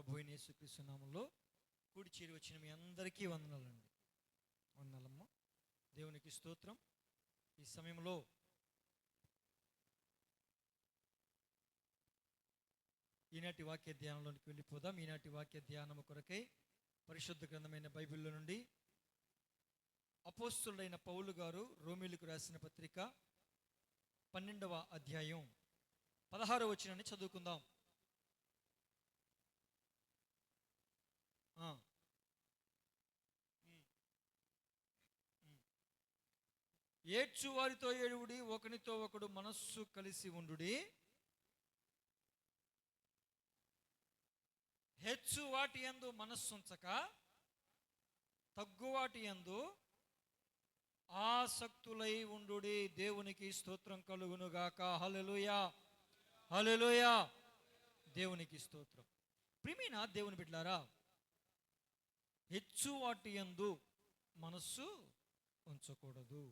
ప్రభు అయిన యేసుక్రీస్తు నామములో కూడి చేరి వచ్చిన మీ అందరికీ వందనాలండి. వందనాలమ్మ. దేవునికి స్తోత్రం. ఈ సమయంలో ఈనాటి వాక్య ధ్యానంలోనికి వెళ్ళిపోదాం. ఈనాటి వాక్య ధ్యానము కొరకై పరిశుద్ధ గ్రంథమైన బైబిల్లో నుండి అపోస్తులైన పౌలు గారు రోమీయులకు రాసిన పత్రిక 12వ అధ్యాయం 16వ వచనాన్ని చదువుకుందాం. ఏడ్చు వారితో ఏడువుడి, ఒకనితో ఒకడు మనస్సు కలిసి ఉండుడి. హెచ్చు వాటి యందు మనస్సుంచక తగ్గు వాటి యందు ఆసక్తులై ఉండుడి. దేవునికి స్తోత్రం కలుగునుగాక. హల్లెలూయా, హల్లెలూయా. దేవునికి స్తోత్రం. ప్రియమైన దేవుని బిడ్డలారా, హెచ్చు వాటి యందు మనస్సు ఉంచకూడదు,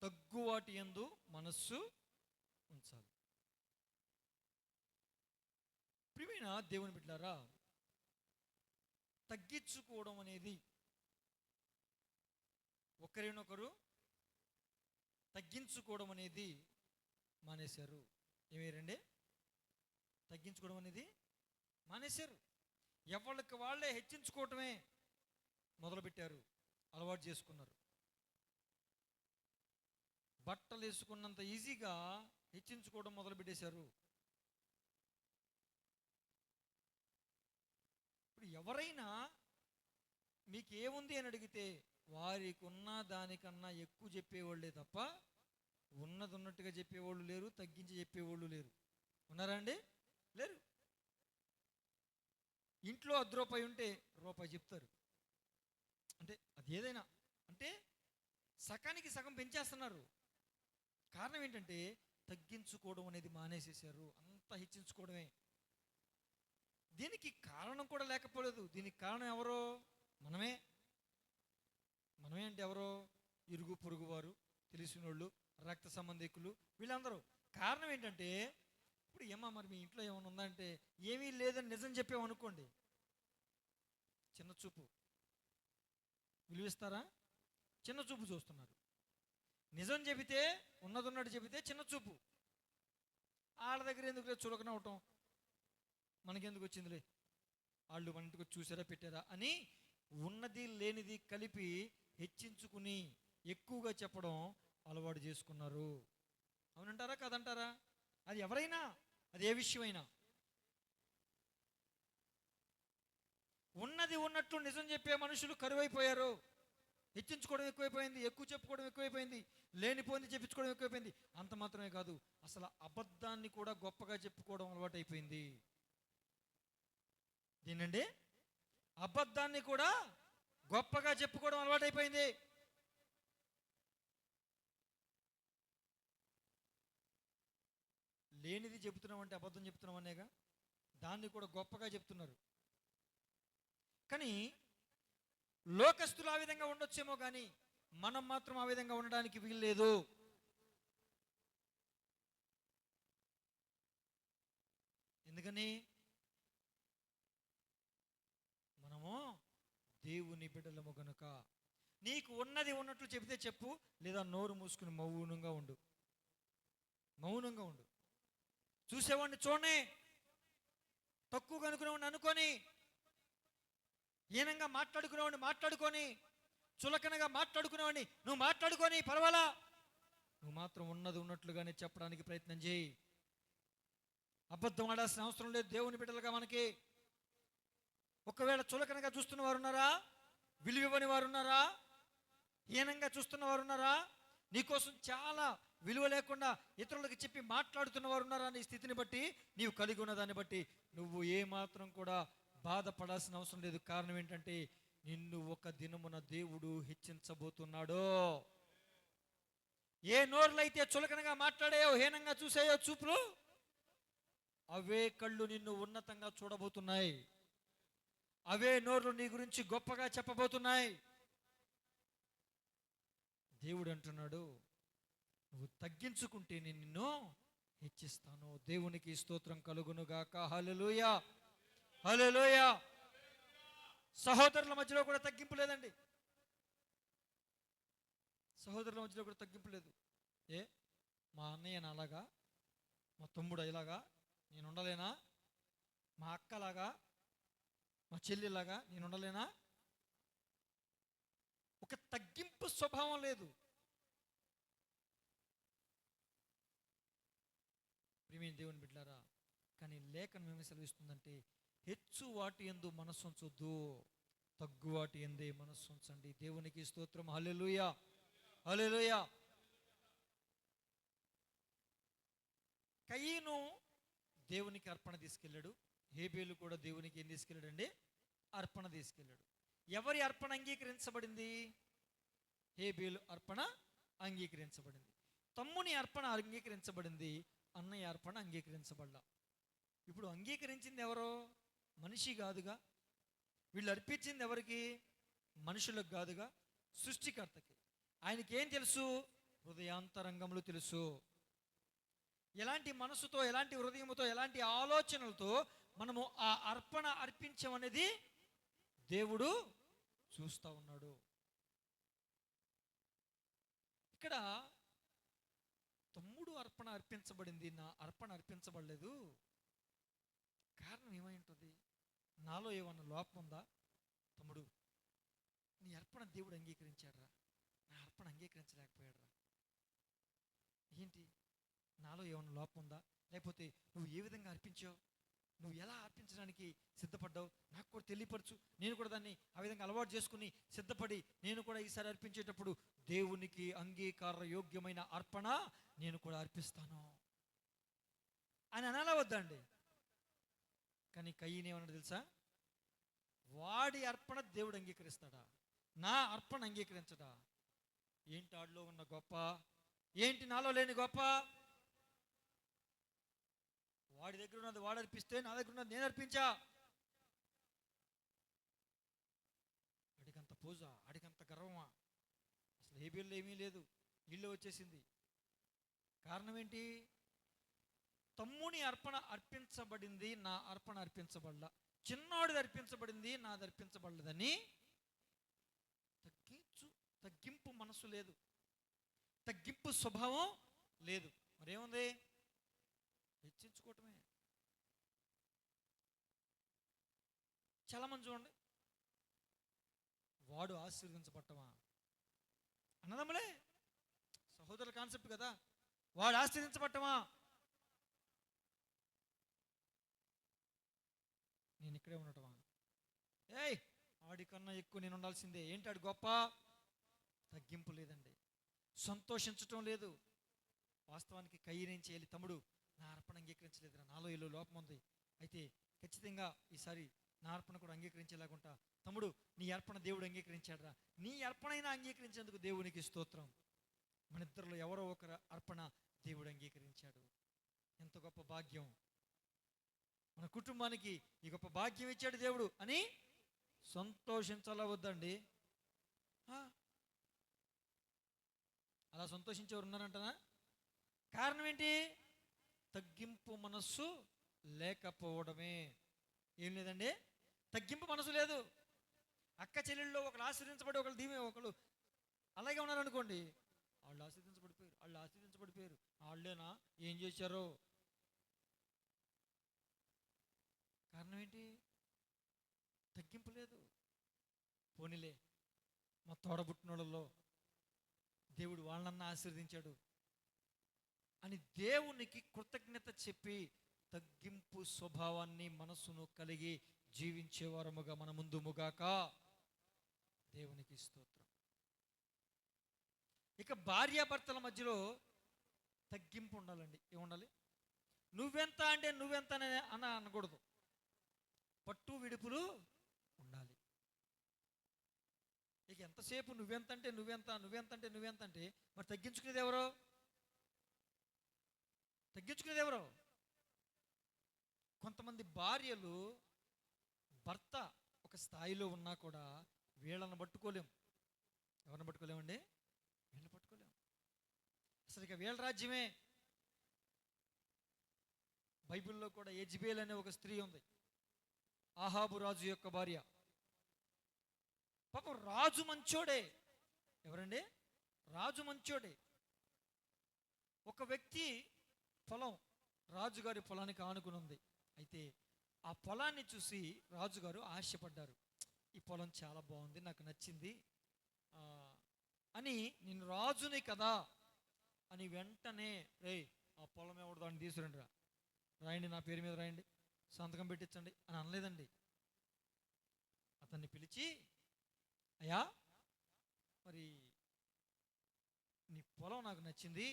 తగ్గు వాటి యందు మనస్సు ఉంచాలి. ప్రియమైన దేవుని బిడ్డలారా, తగ్గించుకోవడం అనేది ఒకరినొకరు తగ్గించుకోవడం అనేది మానేశారు. ఏమేరండి? తగ్గించుకోవడం అనేది మానేశారు. ఎవరికి వాళ్ళే హెచ్చించుకోవటమే మొదలుపెట్టారు, అలవాటు చేసుకున్నారు. బట్టలు వేసుకున్నంత ఈజీగా హెచ్చించుకోవడం మొదలుపెట్టేశారు. ఇప్పుడు ఎవరైనా మీకు ఏముంది అని అడిగితే వారికి ఉన్న దానికన్నా ఎక్కువ చెప్పేవాళ్ళే తప్ప ఉన్నది ఉన్నట్టుగా చెప్పేవాళ్ళు లేరు, తగ్గించి చెప్పేవాళ్ళు లేరు. ఉన్నారా అండి? లేరు. ఇంట్లో 10 రూపాయి ఉంటే రూపాయి చెప్తారు. అంటే అది ఏదైనా అంటే సగానికి సగం పెంచేస్తున్నారు. కారణం ఏంటంటే తగ్గించుకోవడం అనేది మానేసేసారు. అంతా హెచ్చించుకోవడమే. దీనికి కారణం కూడా లేకపోలేదు. దీనికి కారణం ఎవరో? మనమే. మనమే అంటే ఎవరో? ఇరుగు పొరుగు వారు, తెలిసినోళ్ళు, రక్త సంబంధికులు, వీళ్ళందరూ. కారణం ఏంటంటే ఇప్పుడు ఏమా మరి మీ ఇంట్లో ఏమైనా ఉందంటే ఏమీ లేదని నిజం చెప్పామనుకోండి, చిన్న చూపు. విలువిస్తారా? చిన్న చూపు చూస్తున్నారు. నిజం చెబితే, ఉన్నది ఉన్నట్టు చెబితే చిన్న చూపు. వాళ్ళ దగ్గర ఎందుకు లేదు చులకన అవటం, మనకెందుకు వచ్చిందిలే, వాళ్ళు మన ఇంటికి చూసారా పెట్టారా అని ఉన్నది లేనిది కలిపి హెచ్చించుకుని ఎక్కువగా చెప్పడం అలవాటు చేసుకున్నారు. అవునంటారా కాదంటారా? అది ఎవరైనా, అది ఏ విషయమైనా. ఉన్నది ఉన్నట్లు నిజం చెప్పే మనుషులు కరువైపోయారు. హెచ్చించుకోవడం ఎక్కువైపోయింది, ఎక్కువ చెప్పుకోవడం ఎక్కువైపోయింది, లేనిపోయింది చెప్పించుకోవడం ఎక్కువైపోయింది. అంత మాత్రమే కాదు, అసలు అబద్ధాన్ని కూడా గొప్పగా చెప్పుకోవడం అలవాటు అయిపోయింది. దీనండి, అబద్ధాన్ని కూడా గొప్పగా చెప్పుకోవడం అలవాటైపోయింది. లేనిది చెబుతున్నాం అంటే అబద్ధం చెప్తున్నాం అనేగా, దాన్ని కూడా గొప్పగా చెప్తున్నారు. కానీ లోకస్తులు ఆ విధంగా ఉండొచ్చేమో కానీ మనం మాత్రం ఆ విధంగా ఉండడానికి వీల్లేదు. ఎందుకని? మనము దేవుని బిడ్డలము గనుక. నీకు ఉన్నది ఉన్నట్లు చెబితే చెప్పు, లేదా నోరు మూసుకుని మౌనంగా ఉండు. మౌనంగా ఉండు. చూసేవాడిని చూడని, తక్కువగా అనుకునేవాడిని అనుకొని, హీనంగా మాట్లాడుకునేవాడిని మాట్లాడుకొని, చులకనగా మాట్లాడుకునేవాడిని నువ్వు మాట్లాడుకొని పర్వాలా. నువ్వు మాత్రం ఉన్నది ఉన్నట్లుగానే చెప్పడానికి ప్రయత్నం చేయి. అబద్ధం ఆడాల్సిన అవసరం లేదు దేవుని బిడ్డలుగా మనకి. ఒకవేళ చులకనగా చూస్తున్న వారు ఉన్నారా? విలువివ్వని వారు ఉన్నారా? హీనంగా చూస్తున్న వారు ఉన్నారా? నీకోసం చాలా విలువ లేకుండా ఇతరులకు చెప్పి మాట్లాడుతున్న వారు ఉన్నారా? నీ స్థితిని బట్టి, నీవు కలిగి ఉన్న దాన్ని బట్టి నువ్వు ఏమాత్రం కూడా బాధపడాల్సిన అవసరం లేదు. కారణం ఏంటంటే నిన్ను ఒక దినమున దేవుడు హెచ్చించబోతున్నాడు. ఏ నోర్లైతే చులకనగా మాట్లాడాయో, హీనంగా చూసాయో చూపులు, అవే కళ్ళు నిన్ను ఉన్నతంగా చూడబోతున్నాయి. అవే నోర్లు నీ గురించి గొప్పగా చెప్పబోతున్నాయి. దేవుడు అంటున్నాడు, నువ్వు తగ్గించుకుంటే నేను నిన్ను హెచ్చిస్తాను. దేవునికి స్తోత్రం కలుగునుగాక. హల్లెలూయా. హల్లెలూయా. సహోదరుల మధ్యలో కూడా తగ్గింపు లేదండి. సహోదరుల మధ్యలో కూడా తగ్గింపు లేదు. ఏ మా అన్నయ్య నాలాగా, మా తమ్ముడు ఇలాగా నేను ఉండలేనా? మా అక్కలాగా, మా చెల్లిలాగా నేను ఉండలేనా? ఒక తగ్గింపు స్వభావం లేదు. ప్రియమైన దేవుని బిడ్డలారా, కానీ లేఖనం ఏమి సెలవిస్తుందంటే, హెచ్చు వాటి యందు మనస్సుంచొద్దు, తగ్గు వాటి ఎందే మనస్సుంచండి. దేవునికి స్తోత్రం. హల్లెలూయా, హల్లెలూయా. కయీను దేవునికి అర్పణ తీసుకెళ్ళాడు, హేబేలు కూడా దేవునికి ఏం తీసుకెళ్ళాడండి? అర్పణ తీసుకెళ్ళాడు. ఎవరి అర్పణ అంగీకరించబడింది? హేబేలు అర్పణ అంగీకరించబడింది. తమ్ముని అర్పణ అంగీకరించబడింది, అన్నయ్య అర్పణ అంగీకరించబడ్డా. ఇప్పుడు అంగీకరించింది ఎవరో? మనిషి కాదుగా. వీళ్ళు అర్పించింది ఎవరికి? మనుషులకు కాదుగా, సృష్టికర్తకి. ఆయనకేం తెలుసు? హృదయాంతరంగంలో తెలుసు. ఎలాంటి మనసుతో, ఎలాంటి హృదయంతో, ఎలాంటి ఆలోచనలతో మనము ఆ అర్పణ అర్పించమనేది దేవుడు చూస్తూ ఉన్నాడు. ఇక్కడ తమ్ముడు అర్పణ అర్పించబడింది, నా అర్పణ అర్పించబడలేదు. కారణం ఏమై ఉంటుంది? నాలో ఏమన్నా లోపం ఉందా? తమ్ముడు, నీ అర్పణ దేవుడు అంగీకరించాడురా, నా అర్పణ అంగీకరించలేకపోయాడురా. ఏంటి? నాలో ఏమన్నా లోపం ఉందా? లేకపోతే నువ్వు ఏ విధంగా అర్పించావు, నువ్వు ఎలా అర్పించడానికి సిద్ధపడ్డావు, నాకు కూడా తెలియపరచు. నేను కూడా దాన్ని ఆ విధంగా అలవాటు చేసుకుని సిద్ధపడి నేను కూడా ఈసారి అర్పించేటప్పుడు దేవునికి అంగీకార యోగ్యమైన అర్పణ నేను కూడా అర్పిస్తాను అని అనాలా వద్దండి? కానీ కయ్యని ఏమన్నా తెలుసా? వాడి అర్పణ దేవుడు అంగీకరిస్తాడా? నా అర్పణ అంగీకరించడా? ఏంటి ఆడిలో ఉన్న గొప్ప? ఏంటి నాలో లేని గొప్ప? వాడి దగ్గర ఉన్నది వాడు అర్పిస్తే, నా దగ్గర ఉన్నది నేను అర్పించా. అడిగంత పూజ, అడిగంత గర్వమా? అసలు ఏ బిల్లు ఏమీ లేదు, ఇల్లు వచ్చేసింది. కారణం ఏంటి? తమ్ముని అర్పణ అర్పించబడింది, నా అర్పణ అర్పించబడలా. చిన్నోడిది అర్పించబడింది, నాది అర్పించబడలేదని తగ్గింపు మనసు లేదు, తగ్గింపు స్వభావం లేదు. మరేముంది? హెచ్చించుకోవటమే. చాలా మంది చూడండి, వాడు ఆశీర్వదించబట్టమా? అన్నదమ్ములే, సహోదరుల కాన్సెప్ట్ కదా. వాడు ఆశీర్వదించబట్టమా? నేను ఇక్కడే ఉండటమా? ఏయ్, ఆడికన్నా ఎక్కువ నేను ఉండాల్సిందే. ఏంటి ఆడు గొప్ప? తగ్గింపు లేదండి, సంతోషించటం లేదు. వాస్తవానికి కయ్యనేం చేయాలి? తమ్ముడు, నా అర్పణ అంగీకరించలేదురా, నాలో ఏలో లోపం ఉంది. అయితే ఖచ్చితంగా ఈసారి నా అర్పణ కూడా అంగీకరించేలాగుంటా. తమ్ముడు, నీ అర్పణ దేవుడు అంగీకరించాడురా. నీ అర్పణైనా అంగీకరించేందుకు దేవునికి స్తోత్రం. మన ఇద్దరిలో ఎవరో ఒకరు అర్పణ దేవుడు అంగీకరించాడు. ఎంత గొప్ప భాగ్యం! మన కుటుంబానికి ఈ గొప్ప భాగ్యం ఇచ్చాడు దేవుడు అని సంతోషించాలా వద్దండి? అలా సంతోషించేవారు ఉన్నారంటనా? కారణం ఏంటి? తగ్గింపు మనస్సు లేకపోవడమే. ఏం లేదండి, తగ్గింపు మనసు లేదు. అక్క చెల్లెల్లో ఒకళ్ళు ఆశ్రయించబడి ఒకళ్ళు దీవె ఒకళ్ళు అలాగే ఉన్నారనుకోండి, వాళ్ళు ఆశ్రయించబడిపోయారు, వాళ్ళు ఆశ్రయించబడిపోయారు, వాళ్ళేనా ఏం చేశారో. కారణం ఏంటి? తగ్గింపు లేదు. పోనీలే, మా తోడబుట్టినోళ్ళలో దేవుడు వాళ్ళన్నా ఆశీర్వదించాడు అని దేవునికి కృతజ్ఞత చెప్పి తగ్గింపు స్వభావాన్ని మనసును కలిగి జీవించేవారముగా మన ముందుముగాక. దేవునికి స్తోత్రం. ఇక భార్యాభర్తల మధ్యలో తగ్గింపు ఉండాలండి. ఏముండాలి? నువ్వెంత అంటే నువ్వెంత అని అనకూడదు, పట్టు విడుపులు ఉండాలి. ఇక ఎంతసేపు నువ్వెంత అంటే నువ్వెంత, నువ్వెంత అంటే నువ్వెంత అంటే మరి తగ్గించుకునేది ఎవరో? తగ్గించుకునేది ఎవరో? కొంతమంది భార్యలు భర్త ఒక స్థాయిలో ఉన్నా కూడా వీళ్ళని పట్టుకోలేం. ఎవరిని పట్టుకోలేమండి? వీళ్ళని పట్టుకోలేం. అసలు ఇక వీళ్ళ రాజ్యమే. బైబిల్లో కూడా యెజబెల్ అనే ఒక స్త్రీ ఉంది. ఆహాబు రాజు యొక్క భార్య. పాపం రాజు మంచోడే. ఎవరండి? రాజు మంచోడే. ఒక వ్యక్తి పొలం రాజుగారి పొలానికి ఆనుకుని ఉంది. అయితే ఆ పొలాన్ని చూసి రాజుగారు ఆశపడ్డారు. ఈ పొలం చాలా బాగుంది, నాకు నచ్చింది ఆ, అని, నేను రాజుని కదా అని వెంటనే, రే ఆ పొలం ఎవడు దాన్ని తీసుకురండి, రాయండి, నా పేరు మీద రాయండి, సంతకం పెట్టించండి అని అనలేదండి. అతన్ని పిలిచి, అయ్యా మరి నీ పొలం నాకు నచ్చింది,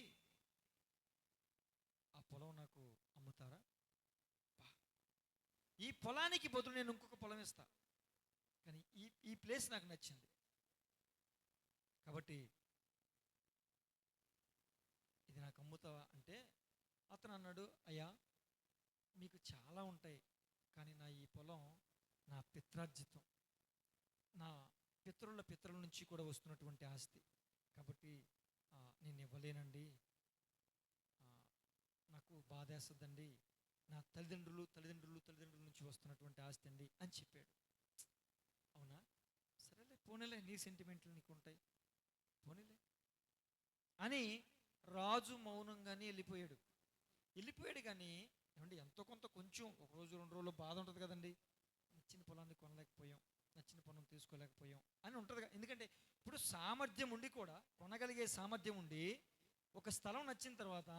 ఆ పొలం నాకు అమ్ముతారా? ఈ పొలానికి బదులు నేను ఇంకొక పొలం ఇస్తా, కానీ ఈ ఈ ప్లేస్ నాకు నచ్చింది కాబట్టి ఇది నాకు అమ్ముతావా అంటే, అతను అన్నాడు, అయ్యా మీకు చాలా ఉంటాయి, కానీ నా ఈ పొలం నా పిత్రార్జితం, నా పితరుల నుంచి కూడా వస్తున్నటువంటి ఆస్తి కాబట్టి నేను ఇవ్వలేనండి, నాకు బాధేస్తుందండి, నా తల్లిదండ్రుల నుంచి వస్తున్నటువంటి ఆస్తి అండి అని చెప్పాడు. అవునా, సరేలే పోనీలే, నీ సెంటిమెంట్లు నీకు ఉంటాయి, పోనీలే అని రాజు మౌనంగానే వెళ్ళిపోయాడు కానీ ఏమండి, ఎంతో కొంత కొంచెం ఒక రోజు 2 రోజులు బాధ ఉంటుంది కదండి. నచ్చిన పొలాన్ని కొనలేకపోయాం, నచ్చిన పొలం తీసుకోలేకపోయాం అని ఉంటుంది. ఎందుకంటే ఇప్పుడు సామర్థ్యం ఉండి కూడా, కొనగలిగే సామర్థ్యం ఉండి, ఒక స్థలం నచ్చిన తర్వాత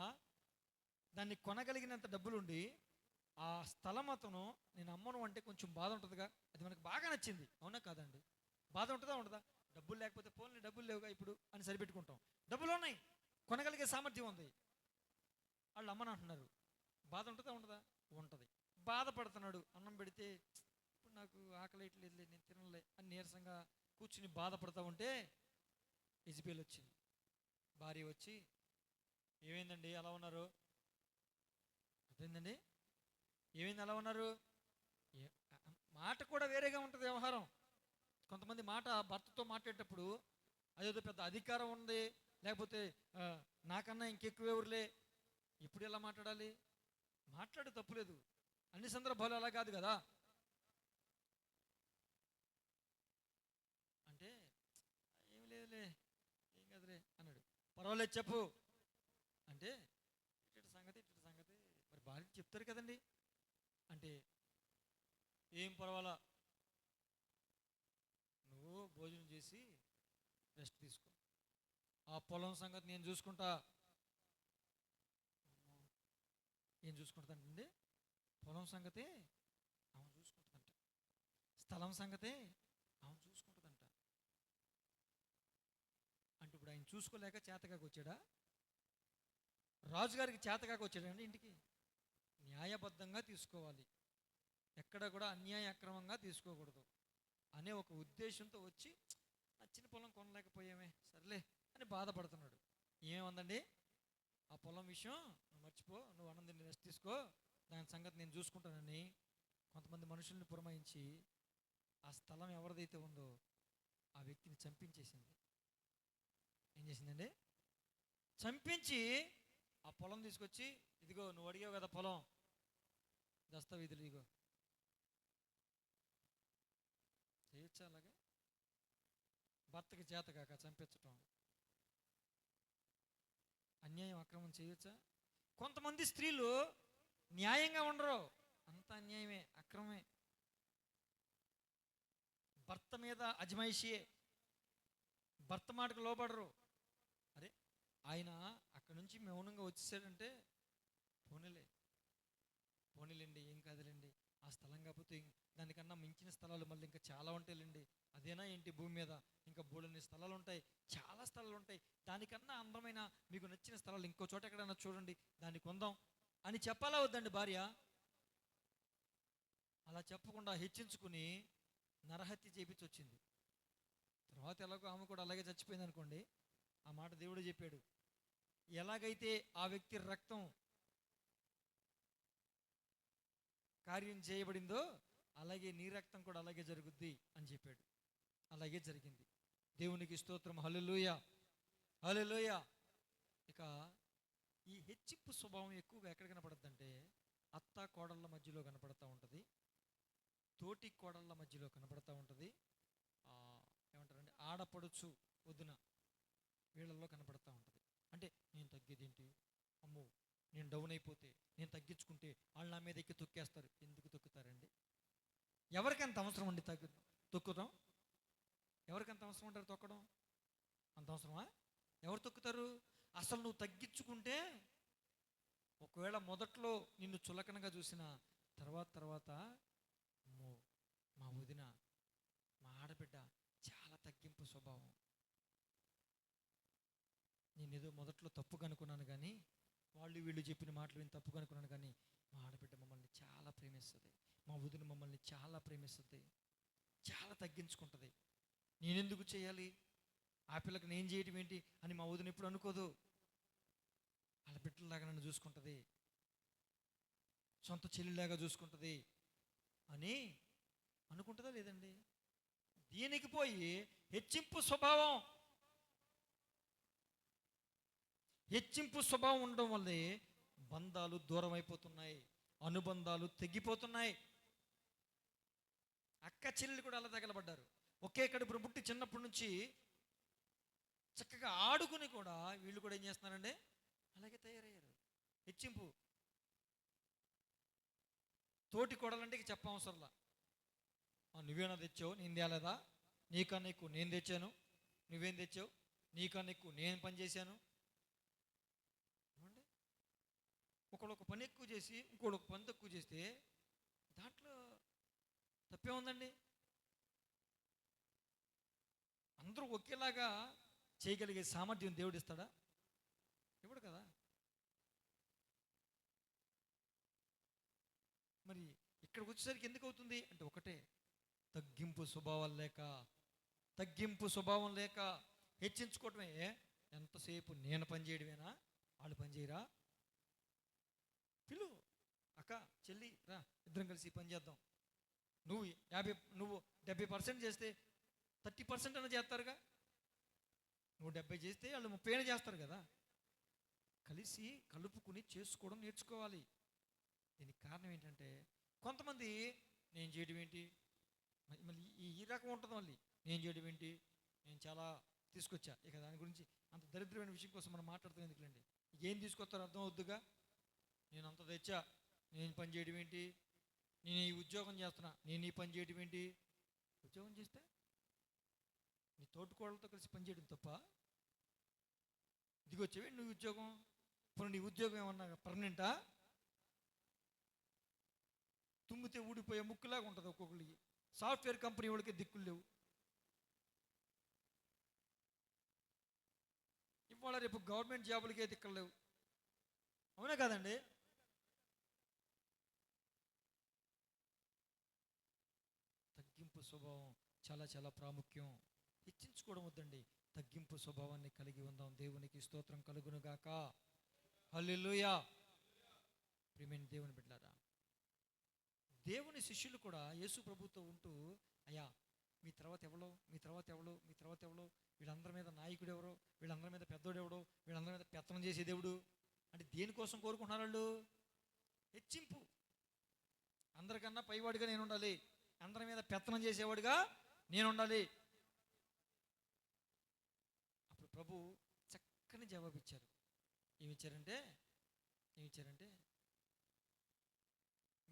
దాన్ని కొనగలిగినంత డబ్బులుండి ఆ స్థలం అతను నేను అమ్మను అంటే కొంచెం బాధ ఉంటుందిగా. అది మనకు బాగా నచ్చింది, అవునా కాదండి? బాధ ఉంటుందా ఉండదా? డబ్బులు లేకపోతే పోన్లే, డబ్బులు లేవుగా ఇప్పుడు అని సరిపెట్టుకుంటాం. డబ్బులు ఉన్నాయి, కొనగలిగే సామర్థ్యం ఉంది, వాళ్ళు అమ్మని అంటున్నారు, బాధ ఉంటుందా ఉండదా? ఉంటుంది. బాధపడుతున్నాడు, అన్నం పెడితే ఇప్పుడు నాకు ఆకలి లేదు, నేను తినలే అని నీరసంగా కూర్చుని బాధపడతా ఉంటే యెజబెల్ వచ్చింది, భార్య వచ్చి, ఏమైందండి అలా ఉన్నారు? అర్థమైందండి? ఏమైంది అలా ఉన్నారు? మాట కూడా వేరేగా ఉంటుంది వ్యవహారం. కొంతమంది మాట భర్తతో మాట్లాడేటప్పుడు అదేదో పెద్ద అధికారం ఉంది, లేకపోతే నాకన్నా ఇంకెక్కువ ఎవరులే, ఇప్పుడు ఎలా మాట్లాడాలి? మాట్లాడే తప్పులేదు, అన్ని సందర్భాలు అలా కాదు కదా. అంటే ఏం లేదులే, ఏం కదలే అన్నాడు. పర్వాలేదు చెప్పు అంటే, ఇటు సంగతి మరి భార్య చెప్తారు కదండి. అంటే ఏం పర్వాలా, నువ్వు భోజనం చేసి రెస్ట్ తీసుకో, ఆ పొలం సంగతి నేను చూసుకుంటా. ఏం చూసుకుంటుందండి? పొలం సంగతే ఆమె చూసుకుంటుందంట, స్థలం సంగతే ఆమె చూసుకుంటుందంట. అంటే ఇప్పుడు ఆయన చూసుకోలేక చేతకాక వచ్చాడా? రాజుగారికి చేతకాక వచ్చాడండి ఇంటికి. న్యాయబద్ధంగా తీసుకోవాలి, ఎక్కడ కూడా అన్యాయ అక్రమంగా తీసుకోకూడదు అనే ఒక ఉద్దేశంతో వచ్చి, నచ్చిన పొలం కొనలేకపోయామే సర్లే అని బాధపడుతున్నాడు. ఏమేమందండి? ఆ పొలం విషయం నువ్వు మర్చిపో, నువ్వు ఆనందాన్ని రెస్ట్ తీసుకో, దాని సంగతి నేను చూసుకుంటానని కొంతమంది మనుషుల్ని పురమాయించి ఆ స్థలం ఎవరిదైతే ఉందో ఆ వ్యక్తిని చంపించేసింది. ఏం చేసిందండి? చంపించి ఆ పొలం తీసుకొచ్చి, ఇదిగో నువ్వు అడిగావు కదా పొలం, దస్తావేజులు ఇదిగో. చేయొచ్చా అలాగే? భర్తకి చేత కాక చంపించటం అన్యాయం, అక్రమం చేయొచ్చా? కొంతమంది స్త్రీలు న్యాయంగా ఉండరు, అంత అన్యాయమే, అక్రమమే, భర్త మీద అజమాయిషియే, భర్త మాటకు లోబడరు. అరే ఆయన అక్కడి నుంచి మౌనంగా వచ్చేసాడంటే పోనీలేండి, ఏం కాదులేండి, ఆ స్థలం కాకపోతే దానికన్నా మించిన స్థలాలు మళ్ళీ ఇంకా చాలా ఉంటాయిలేండి, అదేనా ఏంటి భూమి మీద ఇంకా బోలెన్ని స్థలాలు ఉంటాయి, చాలా స్థలాలు ఉంటాయి, దానికన్నా అందమైన మీకు నచ్చిన స్థలాలు ఇంకో చోట ఎక్కడైనా చూడండి, దాన్ని కొందాం అని చెప్పాలా వద్దండి భార్య? అలా చెప్పకుండా హెచ్చించుకుని నరహత్య చేపించి వచ్చింది. తర్వాత ఎలాగో ఆమె కూడా అలాగే చచ్చిపోయింది అనుకోండి. ఆ మాట దేవుడు చెప్పాడు, ఎలాగైతే ఆ వ్యక్తి రక్తం కార్యం చేయబడిందో అలాగే నీ రక్తం కూడా అలాగే జరుగుద్ది అని చెప్పాడు. అలాగే జరిగింది. దేవునికి స్తోత్రం. హల్లెలూయా, హల్లెలూయా. ఇక ఈ హెచ్చింపు స్వభావం ఎక్కువగా ఎక్కడ కనపడుద్దంటే అత్త కోడళ్ళ మధ్యలో కనపడుతూ ఉంటుంది, తోటి కోడళ్ళ మధ్యలో కనబడతా ఉంటుంది. ఏమంటారండి, ఆడపడుచు వదిన వీళ్ళల్లో కనబడతా ఉంటుంది. అంటే నేను తగ్గేదేంటి, అమ్మో నేను డౌన్ అయిపోతే, నేను తగ్గించుకుంటే వాళ్ళు నా మీద ఎక్కి తొక్కేస్తారు. ఎందుకు తొక్కుతారండి? ఎవరికంత అవసరం అండి తొక్కుతాం? ఎవరికంత అవసరం ఉంటారు తొక్కడం? అంత అవసరమా? ఎవరు తొక్కుతారు? అసలు నువ్వు తగ్గించుకుంటే, ఒకవేళ మొదట్లో నిన్ను చులకనగా చూసిన తర్వాత అమ్మో మా వదిన, మా ఆడబిడ్డ చాలా తగ్గింపు స్వభావం, నేనేదో మొదట్లో తప్పు కనుక్కున్నాను, కానీ వాళ్ళు వీళ్ళు చెప్పిన మాటలు నేను తప్పు కనుక్కున్నాను, కానీ మా ఆడబిడ్డ మమ్మల్ని చాలా ప్రేమిస్తుంది, మా వదిన మమ్మల్ని చాలా ప్రేమిస్తుంది, చాలా తగ్గించుకుంటుంది, నేనెందుకు చేయాలి, ఆ పిల్లకి నేను చేయటం ఏంటి అని మా వదిన ఎప్పుడు అనుకోదు. వాళ్ళ బిడ్డలాగా నన్ను చూసుకుంటుంది, సొంత చెల్లిలాగా చూసుకుంటుంది అని అనుకుంటుందా లేదండి? దీనికి పోయి హెచ్చింపు స్వభావం ఉండడం వల్లే బంధాలు దూరం అయిపోతున్నాయి, అనుబంధాలు తెగిపోతున్నాయి. అక్క చెల్లెలు కూడా అలా తగలబడ్డారు. ఒకే కడుపును పుట్టి చిన్నప్పటి నుంచి చక్కగా ఆడుకుని కూడా వీళ్ళు కూడా ఏం చేస్తున్నారండి, అలాగే తయారయ్యారు. హెచ్చింపు. తోటి కొడాలంటే చెప్పవసరంలా, నువ్వేనా తెచ్చావు, నేను తేలేదా, నీకన్నా ఎక్కువ నేను తెచ్చాను, నువ్వేం తెచ్చావు, నీకన్నా ఎక్కువ నేను పని చేశాను. ఒకడు ఒక పని ఎక్కువ చేసి ఇంకోడు ఒక పని తక్కువ చేస్తే దాంట్లో తప్పే ఉందండి? అందరూ ఒకేలాగా చేయగలిగే సామర్థ్యం దేవుడు ఇస్తాడా? ఇవ్వడు కదా. మరి ఇక్కడికి వచ్చేసరికి ఎందుకు అవుతుంది అంటే, ఒకటే, తగ్గింపు స్వభావం లేక హెచ్చించుకోవటమే. ఎంతసేపు నేను పని చేయడమేనా, వాళ్ళు పని చేయరా? పిలు, అక్క చెల్లి రా, ఇద్దరం కలిసి పని చేద్దాం. నువ్వు 70% చేస్తే 30% అన్న చేస్తారుగా. నువ్వు 70 చేస్తే వాళ్ళు 30 చేస్తారు కదా. కలిసి కలుపుకుని చేసుకోవడం నేర్చుకోవాలి. దీనికి కారణం ఏంటంటే, కొంతమంది నేను చేయడం ఏంటి, మళ్ళీ ఈ రకం ఉంటుంది. మళ్ళీ నేను చేయడం ఏంటి, నేను చాలా తీసుకొచ్చా, ఇక దాని గురించి అంత దరిద్రమైన విషయం కోసం మనం మాట్లాడుతాం ఎందుకులేండి. ఏం తీసుకొస్తారో అర్థం అవుద్దుగా. నేను అంత తెచ్చా, నేను పని చేయడం ఏంటి, నేను ఈ ఉద్యోగం చేస్తున్నా, నేను ఈ పని చేయడం ఏంటి. ఉద్యోగం చేస్తే నీ తోటికోళ్ళతో కలిసి పనిచేయడం తప్ప? దిగొచ్చేవి నువ్వు ఉద్యోగం. ఇప్పుడు నీ ఉద్యోగం ఏమన్నా పర్మనెంటా? తుమ్మితే ఊడిపోయే ముక్కులాగా ఉంటుంది ఒక్కొక్కరికి. సాఫ్ట్వేర్ కంపెనీ వాళ్ళకి దిక్కులు లేవు. ఇవాళ రేపు గవర్నమెంట్ జాబులకే దిక్కులు లేవు. అవునా కాదండి? తగ్గింపు స్వభావం చాలా చాలా ప్రాముఖ్యం. హెచ్చించుకోవడం వద్దండి, తగ్గింపు స్వభావాన్ని కలిగి ఉందాం. దేవునికి స్తోత్రం కలుగునుగాక. హల్లెలూయా. ప్రియమైన దేవుని బిడ్డలారా, దేవుని శిష్యులు కూడా యేసు ప్రభుతో ఉంటూ, అయ్యా మీ తర్వాత ఎవరో, వీళ్ళందరి మీద నాయకుడు ఎవరో, వీళ్ళందరి మీద పెద్దోడు ఎవడో, వీళ్ళందరి మీద పెత్తనం చేసే దేవుడు అంటే దేనికోసం కోరుకుంటున్నారు వాళ్ళు? హెచ్చింపు. అందరికన్నా పైవాడిగా నేను ఉండాలి, అందరి మీద పెత్తనం చేసేవాడిగా నేను ఉండాలి. అప్పుడు ప్రభు చక్కని జవాబు ఇచ్చారు. ఏమిచ్చారంటే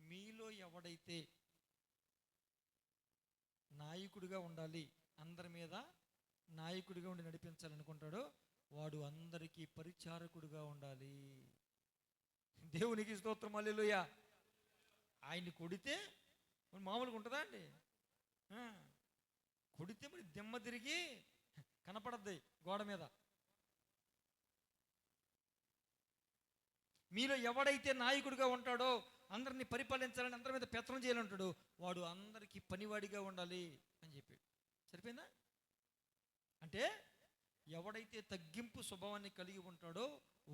మీలో ఎవడైతే నాయకుడిగా ఉండాలి, అందరి మీద నాయకుడిగా ఉండి నడిపించాలనుకుంటాడో వాడు అందరికీ పరిచారకుడిగా ఉండాలి. దేవునికి స్తోత్రం, హల్లెలూయా. ఆయన్ని కొడితే మామూలుగా ఉంటుందా అండి? కొడితే మరి దిమ్మ తిరిగి కనపడద్ది గోడ మీద. మీలో ఎవడైతే నాయకుడిగా ఉంటాడో, అందరినీ పరిపాలించాలని, అందరి మీద పెత్తనం చేయాలంటాడు, వాడు అందరికీ పనివాడిగా ఉండాలి అని చెప్పాడు. సరిపోయిందా? అంటే ఎవడైతే తగ్గింపు స్వభావాన్ని కలిగి ఉంటాడో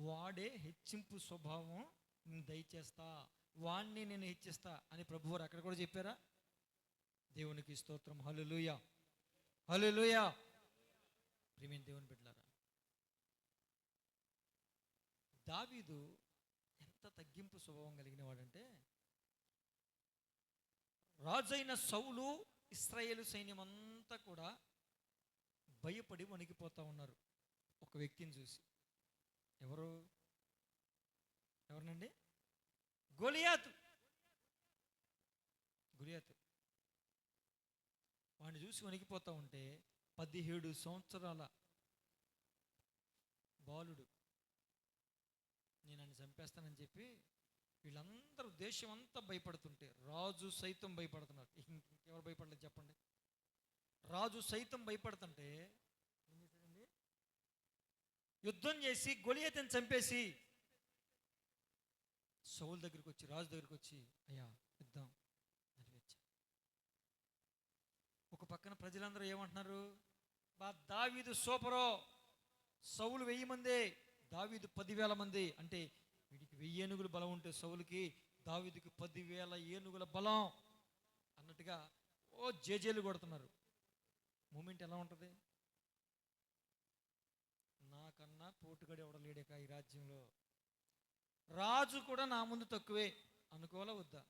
వాడే హెచ్చింపు స్వభావం నేను దయచేస్తా, వాణ్ణి నేను హెచ్చిస్తా అని ప్రభువారు అక్కడ కూడా చెప్పారా? దేవునికి స్తోత్రం, హల్లెలూయా, హల్లెలూయా. ప్రియమైన దేవుని బిడ్డలారా, దావీదు ఎంత తగ్గింపు స్వభావం కలిగిన వాడంటే, రాజైన సౌలు ఇశ్రాయేలు సైన్యం అంతా కూడా భయపడి వణికిపోతా ఉన్నారు ఒక వ్యక్తిని చూసి. ఎవరినండి? గొలియాతు. వాడిని చూసి వణికిపోతా ఉంటే 17 సంవత్సరాల బాలుడు, నేను నన్ను చంపేస్తానని చెప్పి వీళ్ళందరూ దేశం అంతా భయపడుతుంటే రాజు సైతం భయపడుతున్నారు. ఇంకెవరు భయపడలేదు చెప్పండి? రాజు సైతం భయపడుతుంటే ఏం చేశాడండి? యుద్ధం చేసి గొలియాతుని చంపేసి సౌలు దగ్గరికి వచ్చి, రాజు దగ్గరికి వచ్చి, అయ్యా యుద్ధం నెరవేర్చా. ఒక పక్కన ప్రజలందరూ ఏమంటున్నారు? దావీదు సూపరో, సౌలు 1000 మంది, దావీదు 10,000 మంది. అంటే వీడికి 1000 ఏనుగుల బలం ఉంటే సౌలుకి, దావీదుకి 10,000 ఏనుగుల బలం అన్నట్టుగా జేజేలు కొడుతున్నారు. మూమెంట్ ఎలా ఉంటుంది? నాకన్నా పోటుగాడు ఎవడ లేడేక ఈ రాజ్యంలో, రాజు కూడా నా ముందు తక్కువే అనుకోవాలా వద్దా?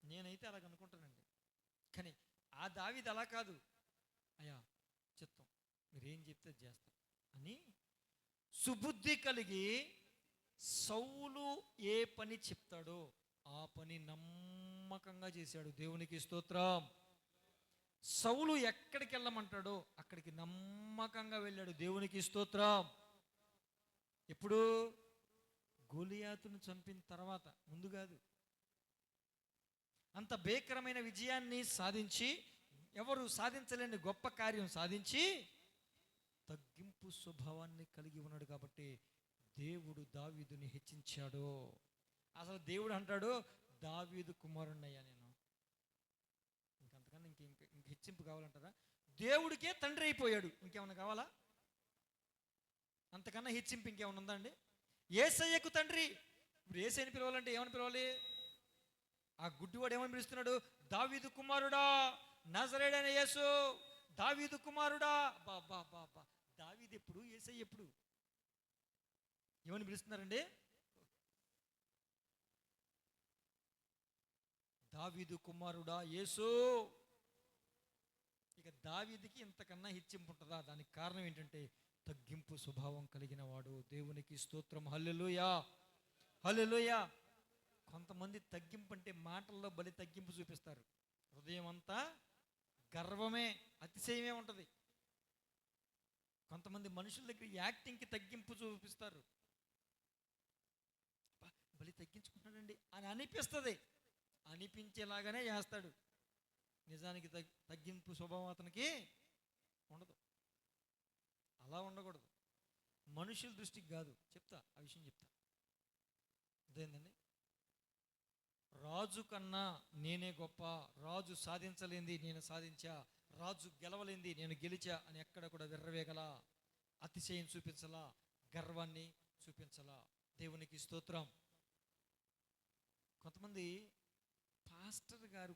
నేనైతే అలాగ అనుకుంటానండి. కానీ ఆ దావీదు అలా కాదు. అయ్యా చిత్తం, మీరేం చెప్తే చేస్తాం అని సుబుద్ధి కలిగి సౌలు ఏ పని చెప్తాడో ఆ పని నమ్మకంగా చేశాడు. దేవునికి స్తోత్రం. సౌలు ఎక్కడికి వెళ్ళమంటాడో అక్కడికి నమ్మకంగా వెళ్ళాడు. దేవునికి స్తోత్రం. ఎప్పుడు? గొలియాతును చంపిన తర్వాత, ముందు కాదు. అంత భీకరమైన విజయాన్ని సాధించి, ఎవరు సాధించలేని గొప్ప కార్యం సాధించి తగ్గింపు స్వభావాన్ని కలిగి ఉన్నాడు కాబట్టి దేవుడు దావీదుని హెచ్చించాడు. అసలు దేవుడు అంటాడు, దావీదు కుమారుణ్ణయ్యా నేను. ఇంకంతకన్నా ఇంక హెచ్చింపు కావాలంటారా? దేవుడికే తండ్రి అయిపోయాడు, ఇంకేమన్నా కావాలా? అంతకన్నా హెచ్చింపు ఇంకేమన్నా ఉందా అండి? యేసయ్యకు తండ్రి. ఇప్పుడు యేసయ్యని పిలవాలంటే ఏమని పిలవాలి? ఆ గుడ్డివాడు ఏమని పిలుస్తున్నాడు? దావీదు కుమారుడా, నజరేయుడైన యేసు, దావీదు కుమారుడా. బా దావీదు ఎప్పుడు, యేసయ్య ఎప్పుడు? ఏమని పిలుస్తున్నారండి? దావీదు కుమారుడా యేసు. ఇక దావీదుకి ఇంతకన్నా హెచ్చింపు ఉంటుందా? దానికి కారణం ఏంటంటే తగ్గింపు స్వభావం కలిగిన వాడు. దేవునికి స్తోత్రం. హల్లెలూయా, హల్లెలూయా. కొంతమంది తగ్గింపు అంటే మాటల్లో బలి తగ్గింపు చూపిస్తారు, హృదయం అంతా గర్వమే, అతిశయమే ఉంటుంది. కొంతమంది మనుషుల దగ్గర యాక్టింగ్కి తగ్గింపు చూపిస్తారు. బలి తగ్గించుకుంటాడండి అని అనిపిస్తుంది, అనిపించేలాగానే చేస్తాడు. నిజానికి తగ్గింపు స్వభావం అతనికి ఉండదు. అలా ఉండకూడదు. మనుషుల దృష్టికి కాదు. చెప్తా, ఆ విషయం చెప్తా. అదేంటండి? రాజు కన్నా నేనే గొప్ప, రాజు సాధించలేంది నేను సాధించా, రాజు గెలవలేంది నేను గెలిచా అని ఎక్కడ కూడా విర్రవేగల, అతిశయం చూపించలా, గర్వాన్ని చూపించలా. దేవునికి స్తోత్రం. కొంతమంది పాస్టర్ గారు,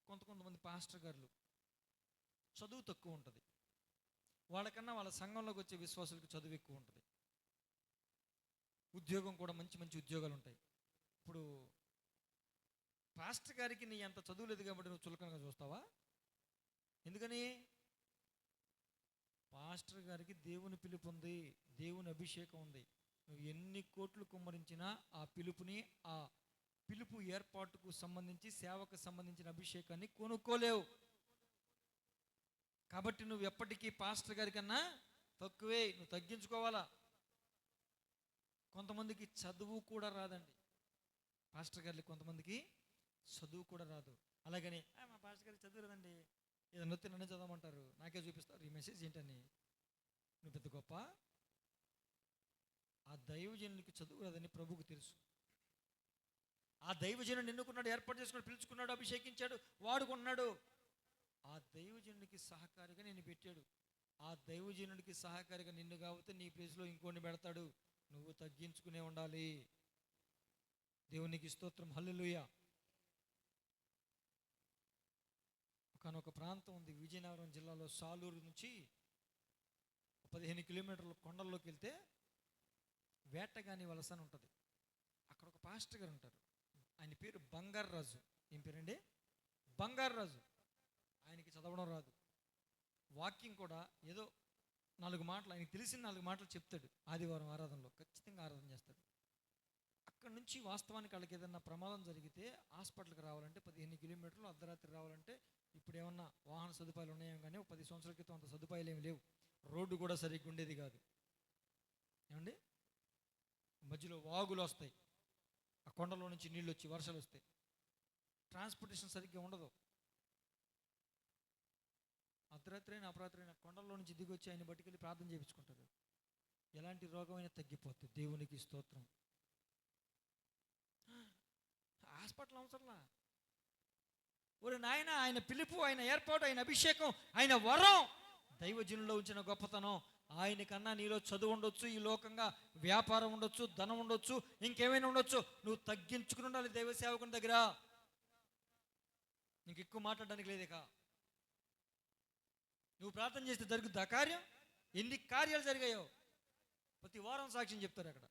కొంతమంది పాస్టర్ గారులు చదువు తక్కువ ఉంటుంది. వాళ్ళకన్నా వాళ్ళ సంఘంలోకి వచ్చే విశ్వాసులకు చదువు ఎక్కువ ఉంటుంది. ఉద్యోగం కూడా మంచి మంచి ఉద్యోగాలు ఉంటాయి. ఇప్పుడు పాస్టర్ గారికి నీ అంత చదువు లేదు కాబట్టి నువ్వు చులకనగా చూస్తావా? ఎందుకని? పాస్టర్ గారికి దేవుని పిలుపు ఉంది, దేవుని అభిషేకం ఉంది. నువ్వు ఎన్ని కోట్లు కుమ్మరించినా ఆ పిలుపు ఏర్పాటుకు సంబంధించి, సేవకు సంబంధించిన అభిషేకాన్ని కొనుక్కోలేవు. కాబట్టి నువ్వు ఎప్పటికీ పాస్టర్ గారి కన్నా తక్కువే, నువ్వు తగ్గించుకోవాలా. కొంతమందికి చదువు కూడా రాదండి. పాస్టర్ గారికి కొంతమందికి చదువు కూడా రాదు. అలాగని మా పాస్టర్ గారికి చదువు రాదండి, ఏదైనా వస్తే నన్ను చదవమంటారు, నాకే చూపిస్తారు ఈ మెసేజ్ ఏంటని. నువ్వు పెద్ద గొప్ప. ఆ దైవజనునికి చదువు రాదని ప్రభువుకు తెలుసు. ఆ దైవజనుడు ఎన్నుకున్నాడు, ఏర్పాటు చేసుకున్నాడు, పిలుచుకున్నాడు, అభిషేకించాడు, వాడుకున్నాడు. ఆ దైవజనుడికి సహకారిగా నిన్ను పెట్టాడు. ఆ దైవజనుడికి సహకారిగా నిన్ను కాబట్టి నీ ప్లేస్లో ఇంకోని పెడతాడు. నువ్వు తగ్గించుకునే ఉండాలి. దేవునికి స్తోత్రం. హల్లెలూయా. ఒకనొక ప్రాంతం ఉంది విజయనగరం జిల్లాలో, సాలూరు నుంచి 15 కిలోమీటర్ల కొండల్లోకి వెళ్తే వేటగాని వలస అని ఉంటుంది. అక్కడ ఒక పాస్టర్ గారు ఉంటారు. ఆయన పేరు బంగారు రాజు. ఏం పేరండి? బంగారు రాజు, ఆయనకి చదవడం రాదు. వాక్యం కూడా ఏదో 4 మాటలు, ఆయనకి తెలిసిన 4 మాటలు చెప్తాడు. ఆదివారం ఆరాధనలో ఖచ్చితంగా ఆరాధన చేస్తాడు. అక్కడి నుంచి వాస్తవానికి వాళ్ళకి ఏదైనా ప్రమాదం జరిగితే హాస్పిటల్కి రావాలంటే 15 కిలోమీటర్లు, అర్ధరాత్రి రావాలంటే ఇప్పుడు ఏమన్నా వాహన సదుపాయాలు ఉన్నాయేమో కానీ 10 సంవత్సరాల క్రితం అంత సదుపాయాలు ఏమి లేవు. రోడ్డు కూడా సరిగ్గా ఉండేది కాదు. ఏమండి, మధ్యలో వాగులు వస్తాయి, ఆ కొండలో నుంచి నీళ్ళు వచ్చి వర్షాలు వస్తాయి, ట్రాన్స్పోర్టేషన్ సరిగ్గా ఉండదు. అర్ధరాత్రి అయినా అపరాత్రి అయినా కొండల్లో నుంచి దిగి వచ్చి ఆయన బట్టుకెళ్ళి ప్రార్థన చేయించుకుంటారు. ఎలాంటి రోగమైనా తగ్గిపోతుంది. దేవునికి స్తోత్రం. హాస్పిటల్ అవసరంలా. ఒరే నాయన, ఆయన పిలుపు, ఆయన ఏర్పాటు, ఆయన అభిషేకం, ఆయన వరం, దైవజనుల్లో ఉంచిన గొప్పతనం. ఆయనకన్నా నీలో చదువు ఉండొచ్చు, ఈ లోకంగా వ్యాపారం ఉండొచ్చు, ధనం ఉండొచ్చు, ఇంకేమైనా ఉండొచ్చు. నువ్వు తగ్గించుకుని ఉండాలి దైవ సేవకుని దగ్గర. నీకు ఎక్కువ మాట్లాడడానికి లేదేక. నువ్వు ప్రార్థన చేస్తే జరుగుద్ది ఆ కార్యం. ఎన్ని కార్యాలు జరిగాయో ప్రతి వారం సాక్ష్యం చెప్తారు అక్కడ.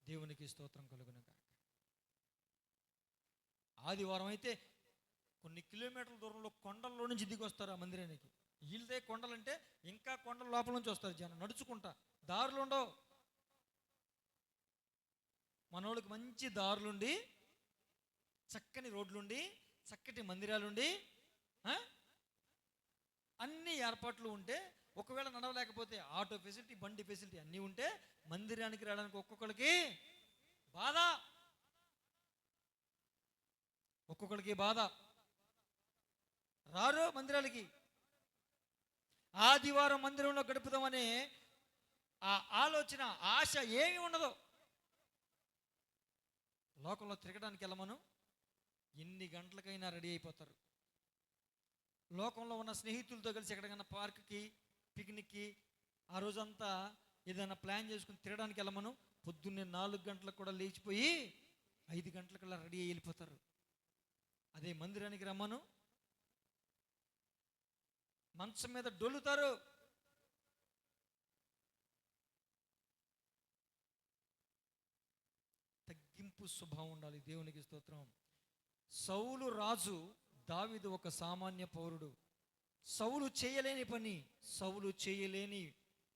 దేవునికి స్తోత్రం కలుగును గాక. ఆదివారం అయితే కొన్ని కిలోమీటర్ల దూరంలో కొండల్లో నుంచి దిగి వస్తారు ఆ మందిరానికి. వీళ్ళదే కొండలంటే ఇంకా కొండల లోపల నుంచి వస్తారు జనం నడుచుకుంటా. దారులు ఉండవు. మనోళ్ళకి మంచి దారులుండి, చక్కని రోడ్లుండి, చక్కటి మందిరాలుండి, అన్ని ఏర్పాట్లు ఉంటే, ఒకవేళ నడవలేకపోతే ఆటో ఫెసిలిటీ, బండి ఫెసిలిటీ అన్నీ ఉంటే మందిరానికి రావడానికి ఒక్కొక్కరికి బాధ, ఒక్కొక్కరికి బాధ. రారు మందిరాలకి. ఆదివారం మందిరంలో గడుపుదామనే ఆ ఆలోచన, ఆశ ఏమీ ఉండదు. లోకంలో తిరగడానికి వెళ్ళమను, ఎన్ని గంటలకైనా రెడీ అయిపోతారు. లోకంలో ఉన్న స్నేహితులతో కలిసి ఎక్కడికైనా పార్క్కి, పిక్నిక్కి, ఆ రోజంతా ఏదైనా ప్లాన్ చేసుకుని తిరగడానికి వెళ్ళమను, పొద్దున్నే 4 గంటలకు కూడా లేచిపోయి 5 గంటలకల్లా రెడీ అయ్యి వెళ్ళిపోతారు. అదే మందిరానికి రమ్మను, మంచం మీద డొల్లుతారు. తగ్గింపు స్వభావం ఉండాలి. దేవునికి స్తోత్రం. సౌలు రాజు, దావీదు ఒక సామాన్య పౌరుడు. సౌలు చేయలేని పని, సౌలు చేయలేని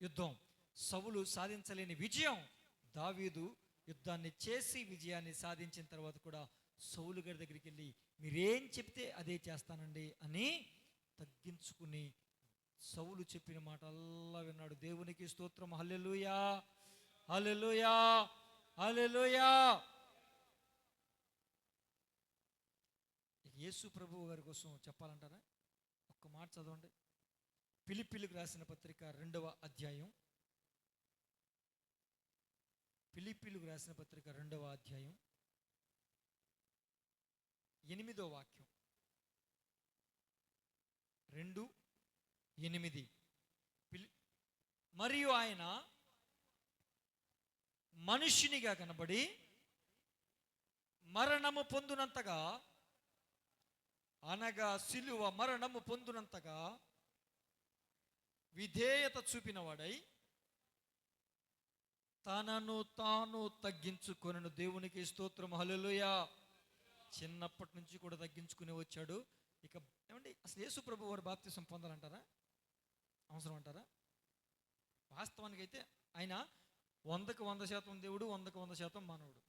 యుద్ధం, సౌలు సాధించలేని విజయం, దావీదు యుద్ధాన్ని చేసి విజయాన్ని సాధించిన తర్వాత కూడా సౌలు గారి దగ్గరికి వెళ్ళి మీరేం చెప్తే అదే చేస్తానండి అని తగ్గించుకుని సౌలు చెప్పిన మాట అల్లా విన్నాడు. దేవునికి స్తోత్రం. హల్లెలూయా, హల్లెలూయా, హల్లెలూయా. యేసు ప్రభువు గారి కోసం చెప్పాలంటారా? ఒక్క మాట చదవండి. ఫిలిప్పీలకు రాసిన పత్రిక 2వ అధ్యాయం, ఫిలిప్పీలకు రాసిన పత్రిక 2వ అధ్యాయం 8వ వాక్యం. 2:8. మరియు ఆయన మనుష్యునిగా కనబడి మరణము పొందునంతగా, అనగా సిలువ మరణము పొందునంతగా విధేయత చూపినవాడై తనను తాను తగ్గించుకొనెను. దేవునికి స్తోత్రం. హల్లెలూయా. చిన్నప్పటి నుంచి కూడా తగ్గించుకుని వచ్చాడు. ఇక ఏమండి, అసలు యేసు ప్రభు వారు బాప్తిసం పొందాలంటారా? అవసరం అంటారా? వాస్తవానికి అయితే ఆయన 100కు 100% దేవుడు, 100కు 100% మానవుడు.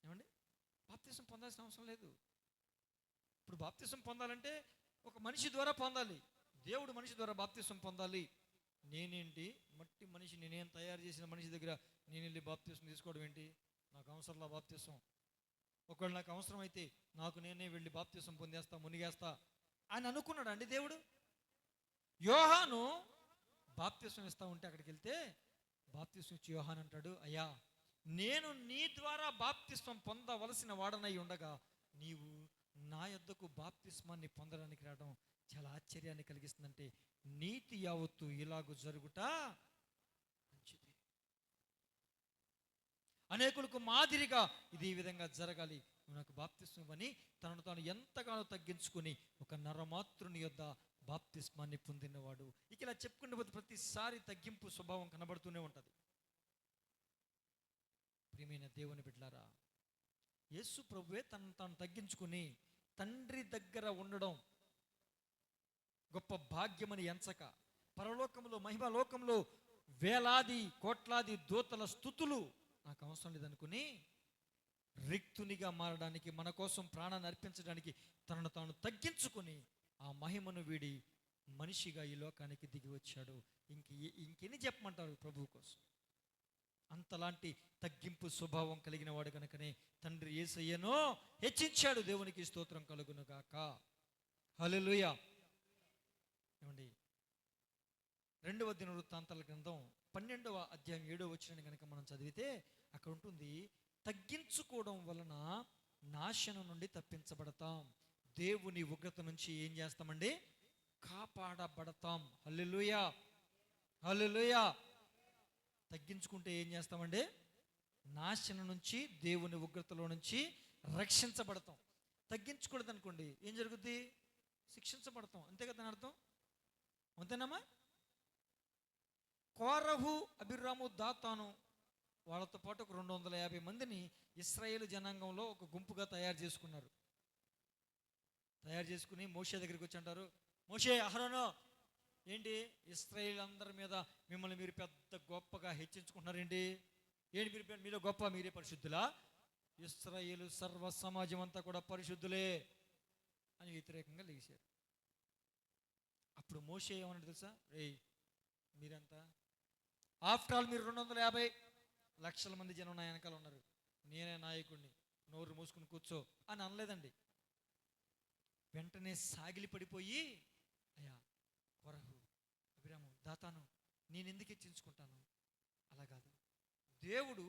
ఏమండి, బాప్తిసం పొందాల్సిన అవసరం లేదు. ఇప్పుడు బాప్తిసం పొందాలంటే ఒక మనిషి ద్వారా పొందాలి. దేవుడు మనిషి ద్వారా బాప్తిసం పొందాలి. నేనేంటి, మట్టి మనిషి, నేనేం తయారు చేసిన మనిషి దగ్గర నేను వెళ్ళి బాప్తిసం తీసుకోవడం ఏంటి? నాకు అవసరంలా బాప్తిసం. ఒకవేళ నాకు అవసరం అయితే నాకు నేనే వెళ్ళి బాప్తిసం పొందేస్తా, మునిగేస్తా అని అనుకున్నాడు అండి దేవుడు. యోహాను బాప్తిసం ఇస్తా ఉంటే అక్కడికి వెళ్తే బాప్తిసం ఇచ్చి యోహాను అంటాడు, అయ్యా నేను నీ ద్వారా బాప్తిస్మం పొందవలసిన వాడనై ఉండగా నీవు నా యొద్దకు బాప్తిస్మాన్ని పొందడానికి రావడం చాలా ఆశ్చర్యాన్ని కలిగిస్తుందంటే నీతి యావత్తు ఇలాగూ జరుగుట మంచిది. అనేకులకు మాదిరిగా ఇది ఈ విధంగా జరగాలి. నువ్వు నాకు బాప్తిస్మం అని తనను తాను ఎంతగానో తగ్గించుకుని ఒక నరమాతృని యొద్ద బాప్తిస్మాన్ని పొందినవాడు. ఇక ఇలా చెప్పుకునే పోతే ప్రతిసారి తగ్గింపు స్వభావం కనబడుతూనే ఉంటుంది. ప్రియమైన దేవుని బిడ్డలారా, యేసు ప్రభువే తను తాను తగ్గించుకుని తండ్రి దగ్గర ఉండడం గొప్ప భాగ్యమని ఎంచక, పరలోకంలో మహిమలోకంలో వేలాది కోట్లాది దూతల స్తుతులు నాకు అవసరం లేదనుకుని రిక్తునిగా మారడానికి, మన కోసం ప్రాణాన్ని అర్పించడానికి తనను తాను తగ్గించుకుని ఆ మహిమను వీడి మనిషిగా ఈ లోకానికి దిగి వచ్చాడు. ఇంకెన్ని చెప్పమంటారు ప్రభువు కోసం? అంతలాంటి తగ్గింపు స్వభావం కలిగిన వాడు కనుకనే తండ్రి యేసయ్యను హెచ్చించాడు. దేవునికి స్తోత్రం కలుగును గాక. హల్లెలూయా. ఏమండి, 2వ దినవృత్తాంతాల గ్రంథం 12వ అధ్యాయం 7వ వచనాన్ని కనుక మనం చదివితే అక్కడ ఉంటుంది, తగ్గించుకోవడం వలన నాశనం నుండి తప్పించబడతాం, దేవుని ఉగ్రత నుంచి ఏం చేస్తామండి? కాపాడబడతాం. హల్లెలూయా, హల్లెలూయా. తగ్గించుకుంటే ఏం చేస్తామండి? నాశనం నుంచి, దేవుని ఉగ్రతలో నుంచి రక్షించబడతాం. తగ్గించకూడదు అనుకోండి, ఏం జరుగుద్ది? శిక్షించబడతాం. అంతే కదా అర్థం? అంతేనమ్మా? కోరహు, అబిరాము, దాతాను వాళ్ళతో పాటు ఒక 250 మందిని ఇశ్రాయేలు జనాంగంలో ఒక గుంపుగా తయారు చేసుకున్నారు. తయారు చేసుకుని మోషే దగ్గరికి వచ్చి అంటారు, మోషే, అహరోను, ఏంటి ఇశ్రాయేలు అందరి మీద మిమ్మల్ని మీరు పెద్ద గొప్పగా హెచ్చించుకుంటున్నారేంటి? ఏంటి మీరు మీలో గొప్ప, మీరే పరిశుద్ధులా? ఇశ్రాయేలు సర్వ సమాజం అంతా కూడా పరిశుద్ధులే అని వ్యతిరేకంగా లేచారు. అప్పుడు మోషే ఏమన్నాడు తెలుసా? రేయ్, మీరంతా ఆఫ్టర్ ఆల్ మీరు 250 లక్షల మంది జనం నా వెనకాల ఉన్నారు, నేనే నాయకుడిని, నోరు మూసుకుని కూర్చో అని అనలేదండి. వెంటనే సాగిలి పడిపోయి, అయ్యా కొరహు, అబిరాము, దాతాను, నేను ఎందుకు హెచ్చించుకుంటాను? అలా కాదు, దేవుడు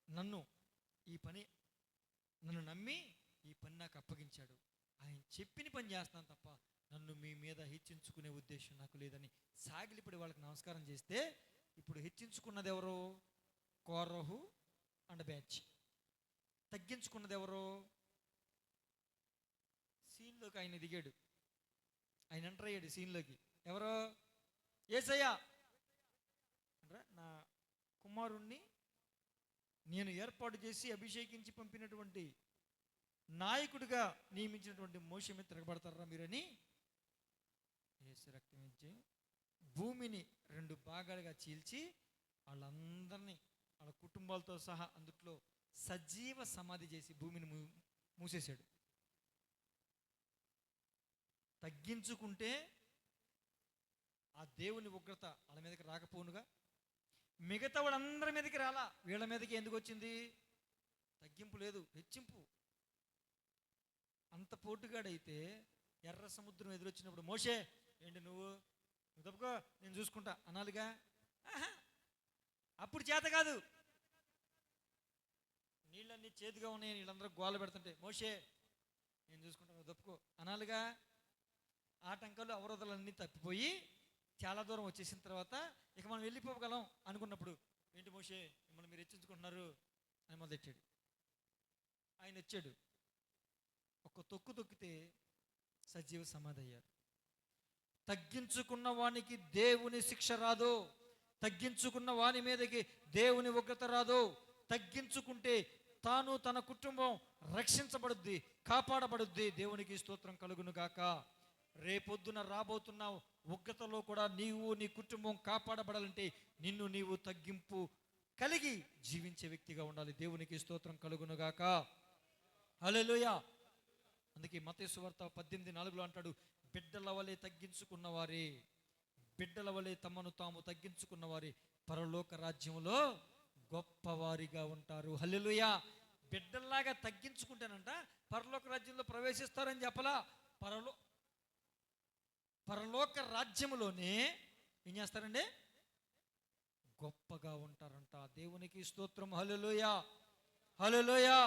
నన్ను నమ్మి ఈ పని నాకు అప్పగించాడు, ఆయన చెప్పిన పని చేస్తాను తప్ప నన్ను మీ మీద హెచ్చించుకునే ఉద్దేశం నాకు లేదని సాగిలిపడి వాళ్ళకి నమస్కారం చేస్తే, ఇప్పుడు హెచ్చించుకున్నది ఎవరు? కోరహు అండ్ బ్యాచ్. తగ్గించుకున్నది ఎవరు? సీన్లోకి ఆయన దిగాడు, ఆయన ఎంటర్ అయ్యాడు సీన్లోకి. ఎవరో? యేసయ్య అంటే నా కుమారుణ్ణి నేను ఏర్పాటు చేసి అభిషేకించి పంపినటువంటి నాయకుడిగా నియమించినటువంటి మోషే మీద తిరగబడతారా మీరని యేసు రక్తం ఇచ్చి భూమిని 2 భాగాలుగా చీల్చి వాళ్ళందరినీ వాళ్ళ కుటుంబాలతో సహా అందుట్లో సజీవ సమాధి చేసి భూమిని మూసేశాడు. తగ్గించుకుంటే ఆ దేవుని ఉగ్రత వాళ్ళ మీదకి రాకపోనుగా? మిగతా వాళ్ళందరి మీదకి రాలా, వీళ్ళ మీదకి ఎందుకు వచ్చింది? తగ్గింపు లేదు, హెచ్చింపు. అంత పోటుగాడైతే ఎర్ర సముద్రం ఎదురొచ్చినప్పుడు మోషే, ఏంటి నువ్వు తప్పుకో, నేను చూసుకుంటా అనాలిగా? అప్పుడు చేత కాదు. నీళ్ళన్నీ చేతిగా ఉన్నాయి, నీళ్ళందరూ గోల పెడుతుంటే మోషే నేను చూసుకుంటా, నువ్వు తప్పుకో అనాలిగా? ఆటంకాలు అవరోధాలన్నీ తప్పిపోయి చాలా దూరం వచ్చేసిన తర్వాత ఇక మనం వెళ్ళిపోగలం అనుకున్నప్పుడు, ఏంటి మోషే మిమ్మల్ని మీరు హెచ్చించుకుంటున్నారు అని మొదలెట్టాడు. ఆయన వచ్చాడు, ఒక తొక్కు తొక్కితే సజీవ సమాధి అయ్యారు. తగ్గించుకున్న వానికి దేవుని శిక్ష రాదు, తగ్గించుకున్న వాని మీదకి దేవుని ఉగ్రత రాదు. తగ్గించుకుంటే తాను తన కుటుంబం రక్షించబడుద్ది, కాపాడబడుద్ది. దేవునికి స్తోత్రం కలుగును గాక. రేపొద్దున రాబోతున్న ఉగ్రతలో కూడా నీవు నీ కుటుంబం కాపాడబడాలంటే నిన్ను నీవు తగ్గింపు కలిగి జీవించే వ్యక్తిగా ఉండాలి. దేవునికి స్తోత్రం కలుగును గాక. హల్లెలూయా. అందుకే మత్తయి సువార్త 18:4 అంటాడు, బిడ్డల వలె తగ్గించుకున్నవారే, బిడ్డల వలె తమను తాము తగ్గించుకున్నవారే పరలోక రాజ్యంలో గొప్పవారిగా ఉంటారు. హల్లెలూయా. బిడ్డల్లాగా తగ్గించుకుంటానంట పరలోక రాజ్యంలో ప్రవేశిస్తారని చెప్పలా. పరలోక రాజ్యములోనే ఏం చేస్తారండి? గొప్పగా ఉంటారంట. దేవునికి స్తోత్రం. హల్లెలూయా, హల్లెలూయా.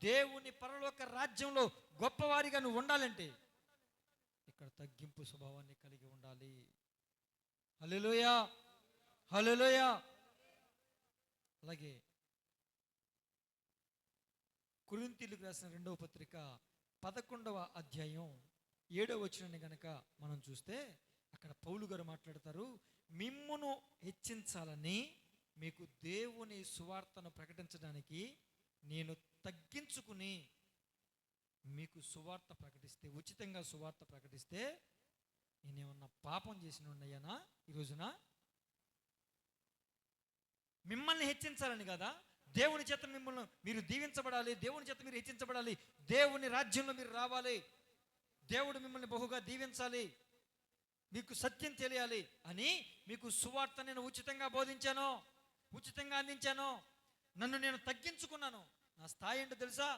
దేవుని పరలోక రాజ్యంలో గొప్పవారిగా నువ్వు ఉండాలంటే ఇక్కడ తగ్గింపు స్వభావాన్ని కలిగి ఉండాలి. హల్లెలూయా, హల్లెలూయా. అలాగే కొరింథీయులకు రాసిన 2వ పత్రిక 11వ అధ్యాయం 7వ వచనాన్ని గనక మనం చూస్తే అక్కడ పౌలు గారు మాట్లాడతారు, మిమ్మును హెచ్చించాలని మీకు దేవుని సువార్తను ప్రకటించడానికి నేను తగ్గించుకుని మీకు సువార్త ప్రకటిస్తే, ఉచితంగా సువార్త ప్రకటిస్తే నేనేమన్నా పాపం చేసిన ఉన్నాయనా ఈ రోజున? మిమ్మల్ని హెచ్చించాలని కదా, దేవుని చేత మిమ్మల్ని మీరు దీవించబడాలి, దేవుని చేత మీరు హెచ్చించబడాలి, దేవుని రాజ్యంలో మీరు రావాలి, దేవుడు మిమ్మల్ని బహుగా దీవించాలి, మీకు సత్యం తెలియాలి అని మీకు సువార్త నేను ఉచితంగా బోధించాను, ఉచితంగా అందించాను. నన్ను నేను తగ్గించుకున్నాను. నా స్థాయి ఏంటో తెలుసా?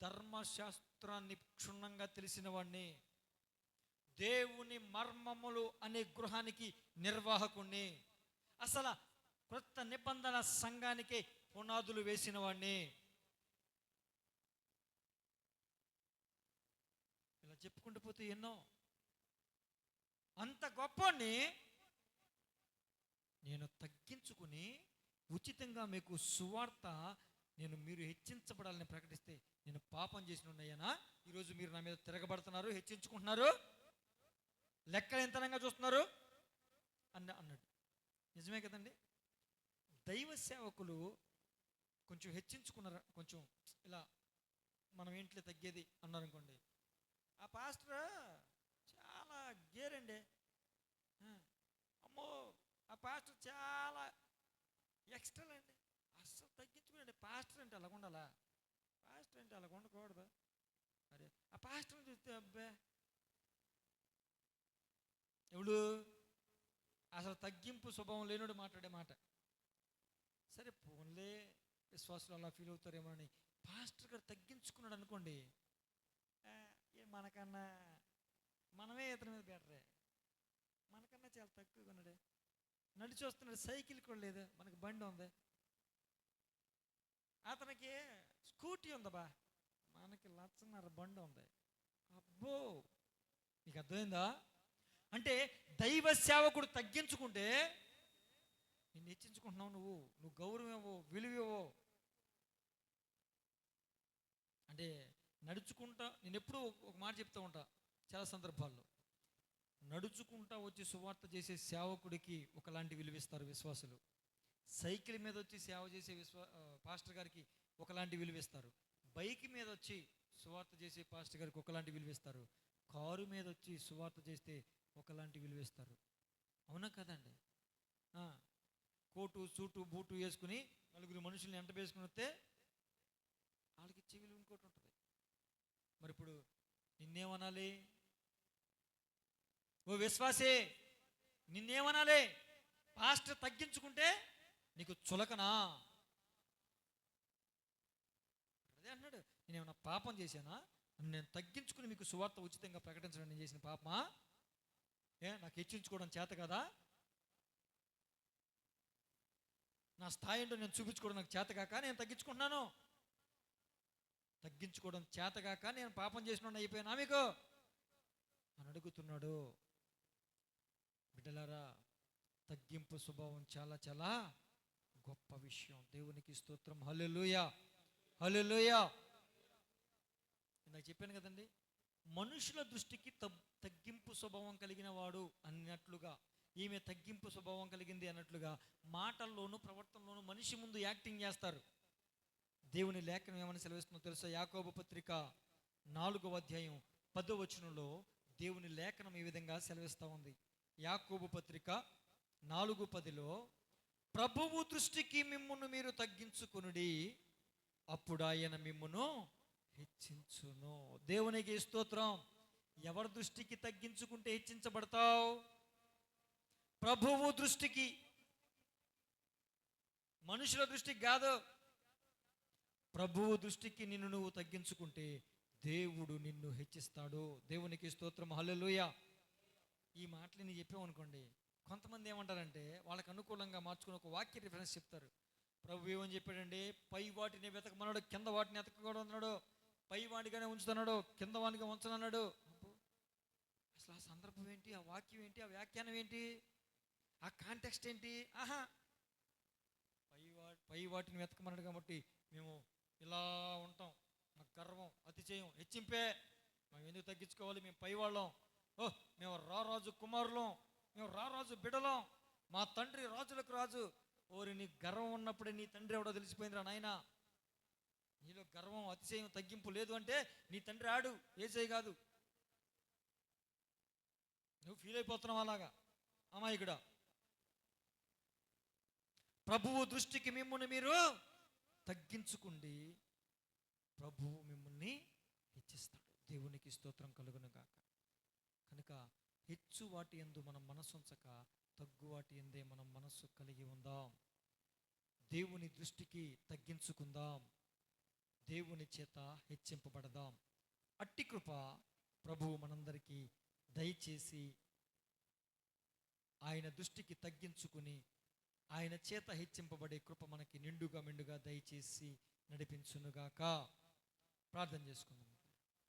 ధర్మశాస్త్రాన్ని క్షుణ్ణంగా తెలిసిన వాడిని, దేవుని మర్మములు అనే గృహానికి నిర్వాహకుణ్ణి, అసలు కొత్త నిబంధన సంఘానికి పునాదులు వేసిన వాడిని. ఇలా చెప్పుకుంటూ పోతే ఎన్నో. అంత గొప్పని నేను తగ్గించుకుని ఉచితంగా మీకు సువార్త మీరు హెచ్చించబడాలని ప్రకటిస్తే నేను పాపం చేసిన ఉన్నాయనా? ఈరోజు మీరు నా మీద తిరగబడుతున్నారు, హెచ్చించుకుంటున్నారు, లెక్కలు ఎంతనంగా చూస్తున్నారు అన్నాడు. నిజమే కదండి. దైవ సేవకులు కొంచెం హెచ్చించుకున్నారు, కొంచెం ఇలా మనం ఇంట్లో తగ్గేది అన్నారనుకోండి, ఆ పాస్టర్ చాలా గేరండి, అమ్మో ఆ పాస్టర్ చాలా ఎక్స్ట్రా అండి, అస్సలు తగ్గించుకోండి. పాస్టర్ అంటే అలాగ ఉండాలా? పాస్టర్ అంటే అలాగ ఉండకూడదు. అరే ఆ పాస్టర్ చూస్తే అబ్బే ఎవడు అసలు తగ్గింపు స్వభావం లేనుడు మాట్లాడే మాట. సరే పోన్లే, విశ్వాసులు అలా ఫీల్ అవుతారేమో అని పాస్టర్ గారు తగ్గించుకున్నాడు అనుకోండి, మనకన్నా మనమే ఇతని మీద బెటరే, మనకన్నా చాలా తక్కువగా ఉన్నాడే, నడిచి వస్తున్నాడు, సైకిల్ కూడా లేదు, మనకి బండి ఉంది, అతనికి స్కూటీ ఉందబా, మనకి లచ్చన్నర బండి ఉంది. అబ్బో, నీకు అర్థమైందా? అంటే దైవ సేవకుడు తగ్గించుకుంటే నిన్ను హెచ్చించుకుంటున్నావు, నువ్వు గౌరవం ఇవ్వవు, విలువ ఇవ్వవు. అంటే నడుచుకుంటా, నేను ఎప్పుడూ ఒక మాట చెప్తూ ఉంటా చాలా సందర్భాల్లో, నడుచుకుంటా వచ్చి సువార్త చేసే సేవకుడికి ఒకలాంటి విలువిస్తారు విశ్వాసులు, సైకిల్ మీద వచ్చి సేవ చేసే పాస్టర్ గారికి ఒకలాంటి విలువిస్తారు, బైక్ మీద వచ్చి సువార్త చేసే పాస్టర్ గారికి ఒకలాంటి విలువిస్తారు, కారు మీద వచ్చి సువార్త చేస్తే ఒకలాంటి విలువిస్తారు. అవునా కదండి? కోటు సూటు బూటు వేసుకుని నలుగురు మనుషుల్ని ఎంట వేసుకుని వస్తే వాళ్ళకి ఇచ్చే విలువ ఇంకోటి ఉంటుంది. మరి ఇప్పుడు నిన్నేమనాలి? ఓ విశ్వాసే, నిన్నేమనాలి? పాస్టర్ తగ్గించుకుంటే నీకు చులకనా? అదే అన్నాడు, నేనేమన్నా పాపం చేశానా? నేను తగ్గించుకుని మీకు సువార్త ఉచితంగా ప్రకటించడం నేను చేసిన పాపమా? నాకు హెచ్చించుకోవడం చేత కదా? నా స్థాయి ఏంటో నేను చూపించుకోవడం నాకు చేతగాక నేను తగ్గించుకుంటున్నాను. తగ్గించుకోవడం చేతగాక నేను పాపం చేసిన అయిపోయానా మీకు అని అడుగుతున్నాడు. బిడ్డలారా, తగ్గింపు స్వభావం చాలా చాలా గొప్ప విషయం. దేవునికి స్తోత్రం. హల్లెలూయా, హల్లెలూయా. నాకు చెప్పాను కదండి, మనుషుల దృష్టికి తగ్గింపు స్వభావం కలిగిన వాడు అన్నట్లుగా, ఈమె తగ్గింపు స్వభావం కలిగింది అన్నట్లుగా మాటల్లోనూ ప్రవర్తనలోనూ మనిషి ముందు యాక్టింగ్ చేస్తారు. దేవుని లేఖనం ఏమని సెలవిస్తుందో తెలుసా? యాకోబు పత్రిక 4వ అధ్యాయం 10వ వచనంలో దేవుని లేఖనం ఈ విధంగా సెలవిస్తూ ఉంది. యాకోబు పత్రిక 4:10లో, ప్రభువు దృష్టికి మిమ్మును మీరు తగ్గించుకొనుడి, అప్పుడు ఆయన మిమ్మును హెచ్చించును. దేవునికి స్తోత్రం. ఎవరి దృష్టికి తగ్గించుకుంటే హెచ్చించబడతావు? ప్రభువు దృష్టికి, మనుషుల దృష్టికి కాదు. ప్రభువు దృష్టికి నిన్ను నువ్వు తగ్గించుకుంటే దేవుడు నిన్ను హెచ్చిస్తాడు. దేవునికి స్తోత్రం. హల్లెలూయా. ఈ మాటలు నేను చెప్పామనుకోండి, కొంతమంది ఏమంటారంటే వాళ్ళకి అనుకూలంగా మార్చుకుని ఒక వాక్య రిఫరెన్స్ చెప్తారు. ప్రభు ఏమని చెప్పాడండి? పై వాటిని వెతకమన్నాడు, కింద వాటిని ఎతకకూడదు అన్నాడు, పై వాడిగానే ఉంచుతున్నాడు, కింద వాడిగా ఉంచనన్నాడు. అసలు ఆ సందర్భం ఏంటి? ఆ వాక్యం ఏంటి? ఆ వ్యాఖ్యానం ఏంటి? ఆ కాంటెక్స్ట్ ఏంటి? పై వాటిని వెతకమన్నాడు కాబట్టి మేము ఇలా ఉంటాం, మాకు గర్వం, అతిశయం, హెచ్చింపే, మేము ఎందుకు తగ్గించుకోవాలి? మేము పై వాళ్ళం, మేము రారాజు కుమారులం, మేము రారాజు బిడలం, మా తండ్రి రాజులకు రాజు. ఓరి నీ గర్వం ఉన్నప్పుడే నీ తండ్రి ఎవడో తెలిసిపోయిందిరా నాయన. నీలో గర్వం, అతిశయం, తగ్గింపు లేదు అంటే నీ తండ్రి ఆడు, ఏసై కాదు. నువ్వు ఫీల్ అయిపోతున్నావు అలాగా అమాయకుడా. ప్రభువు దృష్టికి మిమ్మల్ని మీరు తగ్గించుకోండి, ప్రభువు మిమ్మల్ని హెచ్చిస్తాడు. దేవునికి స్తోత్రం కలుగును గాక. కనుక హెచ్చు వాటి యందు మనం మనసు ఉంచక తగ్గు వాటి యందే మనం మనస్సు కలిగి ఉందాం. దేవుని దృష్టికి తగ్గించుకుందాం, దేవుని చేత హెచ్చింపబడదాం. అట్టి కృప ప్రభువు మనందరికీ దయచేసి ఆయన దృష్టికి తగ్గించుకుని ఆయన చేత హెచ్చింపబడే కృప మనకి నిండుగా మెండుగా దయచేసి నడిపించునుగాక. ప్రార్థన చేసుకుందాం.